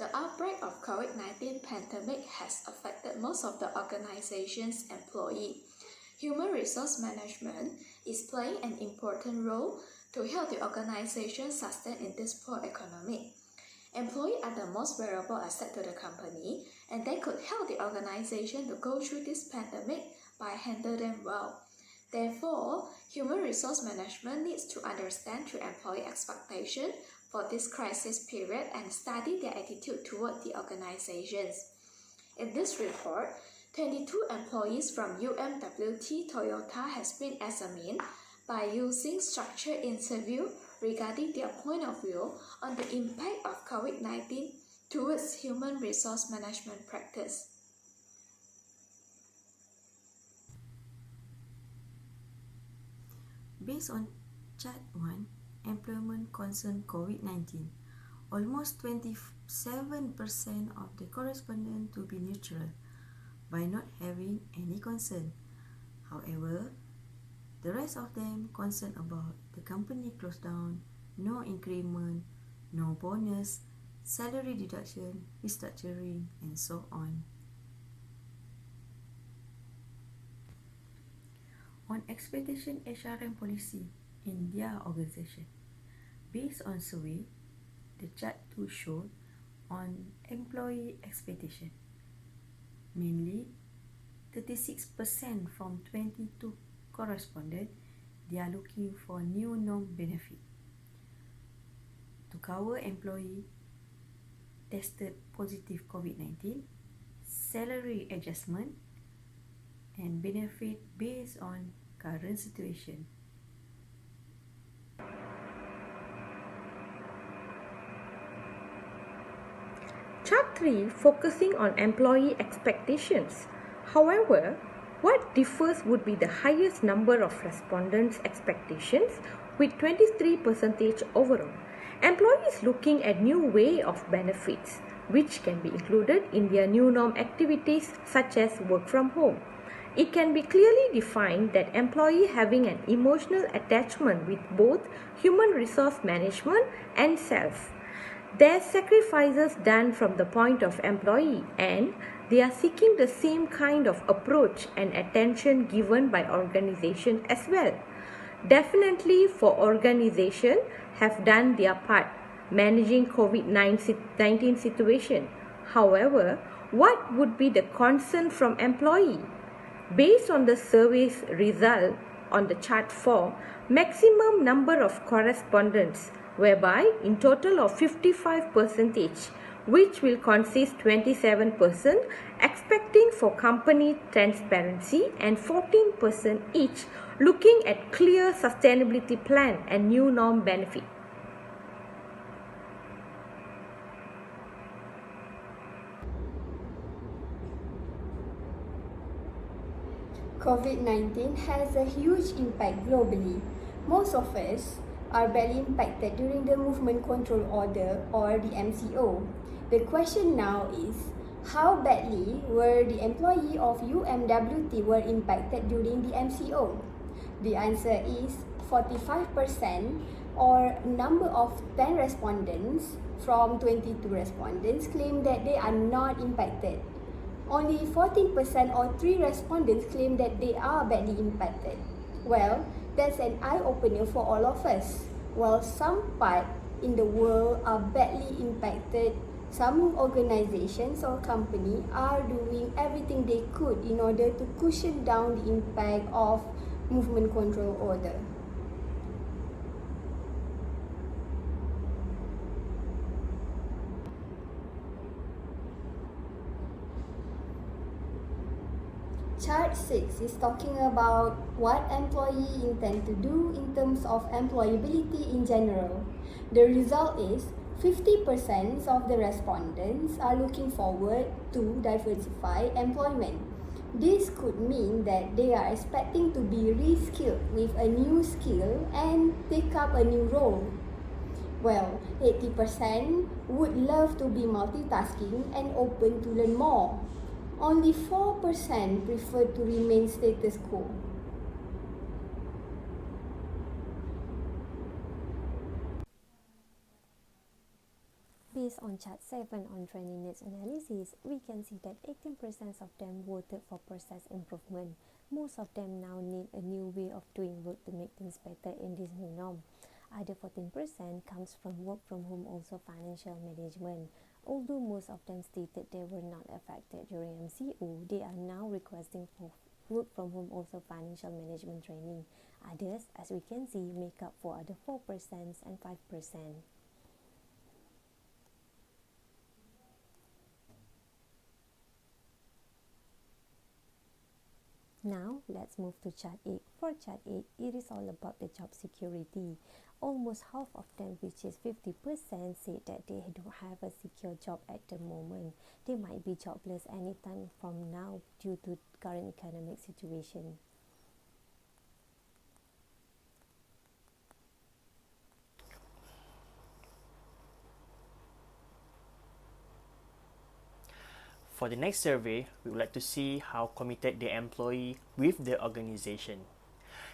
The outbreak of COVID-19 pandemic has affected most of the organization's employees. Human resource management is playing an important role to help the organization sustain in this poor economy. Employees are the most valuable asset to the company, and they could help the organization to go through this pandemic by handling them well. Therefore, human resource management needs to understand the employee expectation for this crisis period and study their attitude toward the organizations. In this report, 22 employees from UMWT Toyota has been examined by using structured interview regarding their point of view on the impact of COVID-19 towards human resource management practice. Based on Chart 1, Employment Concern COVID-19, almost 27% of the correspondents to be neutral by not having any concern. However, the rest of them concerned about the company closed down, no increment, no bonus, salary deduction, restructuring, and so on. On expectation HRM policy in their organization. Based on survey, the chart 2 showed on employee expectation. Mainly, 36% from 22 correspondent, they are looking for new norm benefit. To cover employee tested positive COVID-19, salary adjustment, and benefit based on current situation. Chart 3 focusing on employee expectations. However, what differs would be the highest number of respondents' expectations with 23% overall. Employees looking at new way of benefits which can be included in their new norm activities such as work from home. It can be clearly defined that employee having an emotional attachment with both human resource management and self. Their sacrifices done from the point of employee and they are seeking the same kind of approach and attention given by organization as well. Definitely for organization have done their part managing COVID-19 situation. However, what would be the concern from employee? Based on the survey's result on the chart 4, maximum number of correspondents whereby in total of 55%, which will consist 27% expecting for company transparency and 14% each looking at clear sustainability plan and new norm benefit. COVID-19 has a huge impact globally. Most of us are badly impacted during the Movement Control Order or the MCO. The question now is, how badly were the employees of UMWT were impacted during the MCO? The answer is 45% or number of 10 respondents from 22 respondents claim that they are not impacted. Only 14% or 3 respondents claim that they are badly impacted. Well, that's an eye-opener for all of us. While some part in the world are badly impacted, some organizations or companies are doing everything they could in order to cushion down the impact of Movement Control Order. Chart 6 is talking about what employees intend to do in terms of employability in general. The result is 50% of the respondents are looking forward to diversify employment. This could mean that they are expecting to be reskilled with a new skill and take up a new role. Well, 80% would love to be multitasking and open to learn more. Only 4% prefer to remain status quo. Based on chart 7 on training needs analysis, we can see that 18% of them voted for process improvement. Most of them now need a new way of doing work to make things better in this new norm. Other 14% comes from work from home, also financial management. Although most of them stated they were not affected during MCO, they are now requesting for work from home, also financial management training. Others, as we can see, make up for other 4% and 5%. Now, let's move to chart 8. For chart 8, it is all about the job security. Almost half of them, which is 50%, said that they don't have a secure job at the moment. They might be jobless anytime from now due to current economic situation. For the next survey, we would like to see how committed the employee with the organization.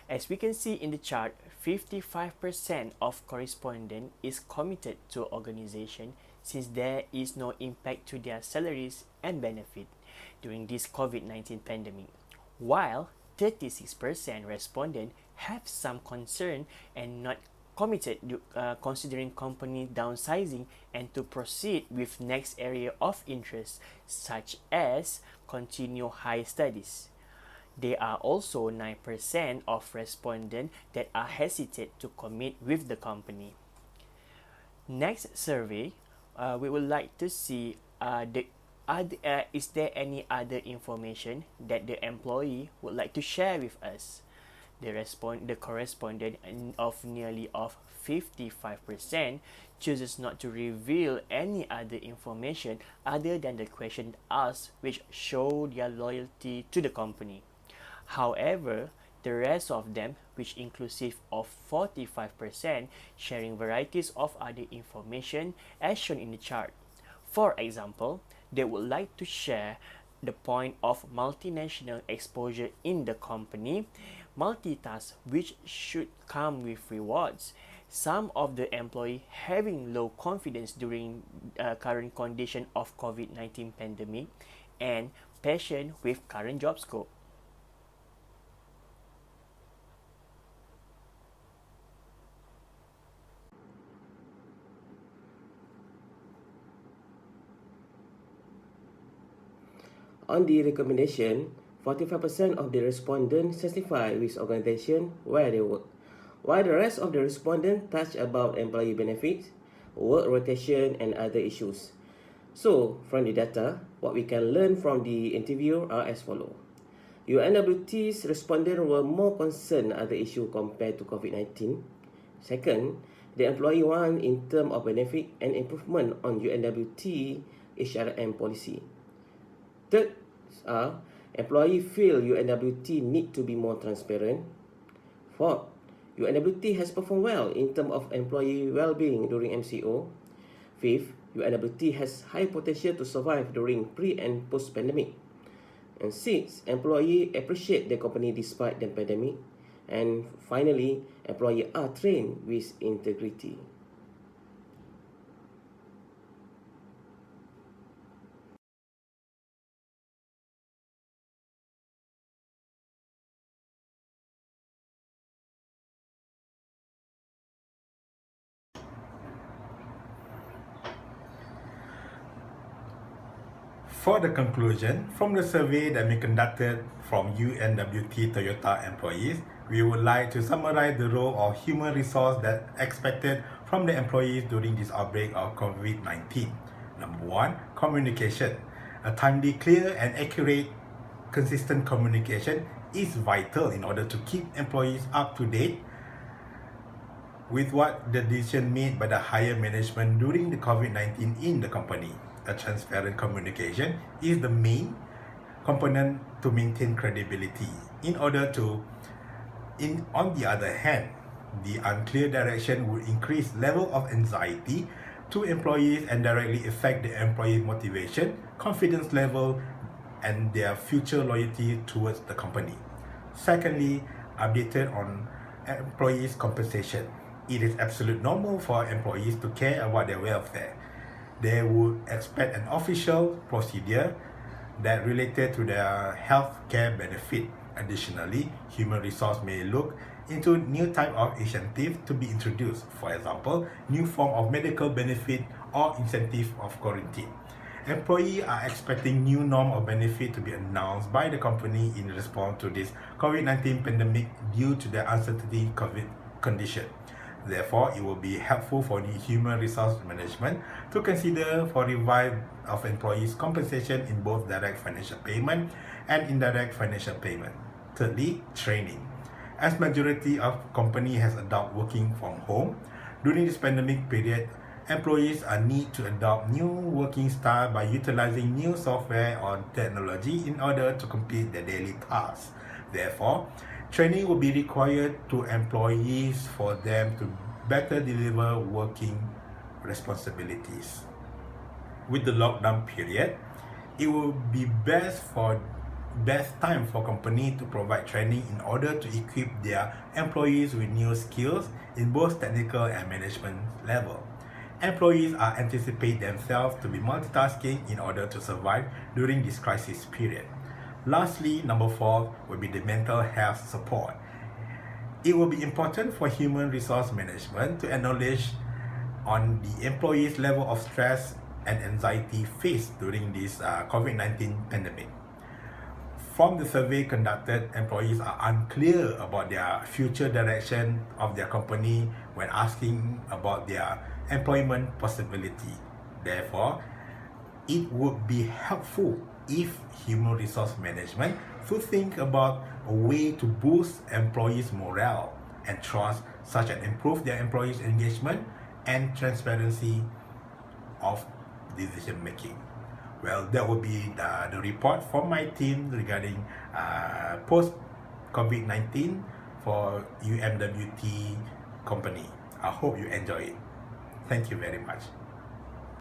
As we can see in the chart, 55% of correspondent is committed to organization since there is no impact to their salaries and benefit during this COVID-19 pandemic, while 36% respondent have some concern and not committed considering company downsizing and to proceed with next area of interest such as continue higher studies. There are also 9% of respondents that are hesitant to commit with the company. Next survey, we would like to see is there any other information that the employee would like to share with us. The correspondent of nearly of 55% chooses not to reveal any other information other than the question asked, which show their loyalty to the company. However, the rest of them, which inclusive of 45%, sharing varieties of other information as shown in the chart. For example, they would like to share the point of multinational exposure in the company, multitask which should come with rewards, some of the employee having low confidence during current condition of COVID-19 pandemic, and passion with current job scope. On the recommendation, 45% of the respondents satisfy with organization where they work, while the rest of the respondents touch about employee benefits, work rotation and other issues. So, from the data, what we can learn from the interview are as follows. UMWT's respondents were more concerned other issues compared to COVID-19. Second, the employee want in terms of benefit and improvement on UMWT HRM policy. Third, employee feel UMWT need to be more transparent. Fourth, UMWT has performed well in terms of employee well-being during MCO. Fifth, UMWT has high potential to survive during pre- and post-pandemic. And sixth, employee appreciate the company despite the pandemic. And finally, employees are trained with integrity. For the conclusion, from the survey that we conducted from UMWT Toyota employees, we would like to summarize the role of human resource that expected from the employees during this outbreak of COVID-19. Number 1, communication. A timely, clear and accurate, consistent communication is vital in order to keep employees up to date with what the decision made by the higher management during the COVID-19 in the company. A transparent communication is the main component to maintain credibility. On the other hand, the unclear direction would increase level of anxiety to employees and directly affect the employee motivation, confidence level, and their future loyalty towards the company. Secondly, updated on employees' compensation. It is absolute normal for employees to care about their welfare. they would expect an official procedure that related to their healthcare benefit. Additionally, human resource may look into new type of incentive to be introduced. For example, new form of medical benefit or incentive of quarantine. Employees are expecting new norm of benefit to be announced by the company in response to this COVID-19 pandemic due to the uncertainty COVID condition. Therefore, it will be helpful for the human resource management to consider for revival of employees' compensation in both direct financial payment and indirect financial payment. Thirdly, training. As majority of company has adopted working from home, during this pandemic period, employees are need to adopt new working style by utilizing new software or technology in order to complete their daily tasks. Therefore, training will be required to employees for them to better deliver working responsibilities. With the lockdown period, it will be best time for company to provide training in order to equip their employees with new skills in both technical and management level. Employees are anticipate themselves to be multitasking in order to survive during this crisis period. Lastly, number 4 will be the mental health support. It will be important for human resource management to acknowledge on the employees' level of stress and anxiety faced during this COVID-19 pandemic. From the survey conducted, employees are unclear about their future direction of their company when asking about their employment possibility. Therefore, it would be helpful if human resource management to think about a way to boost employees' morale and trust, such as improve their employees' engagement and transparency of decision making. Well, that would be the report from my team regarding post-COVID-19 for UMWT company. I hope you enjoy it. Thank you very much.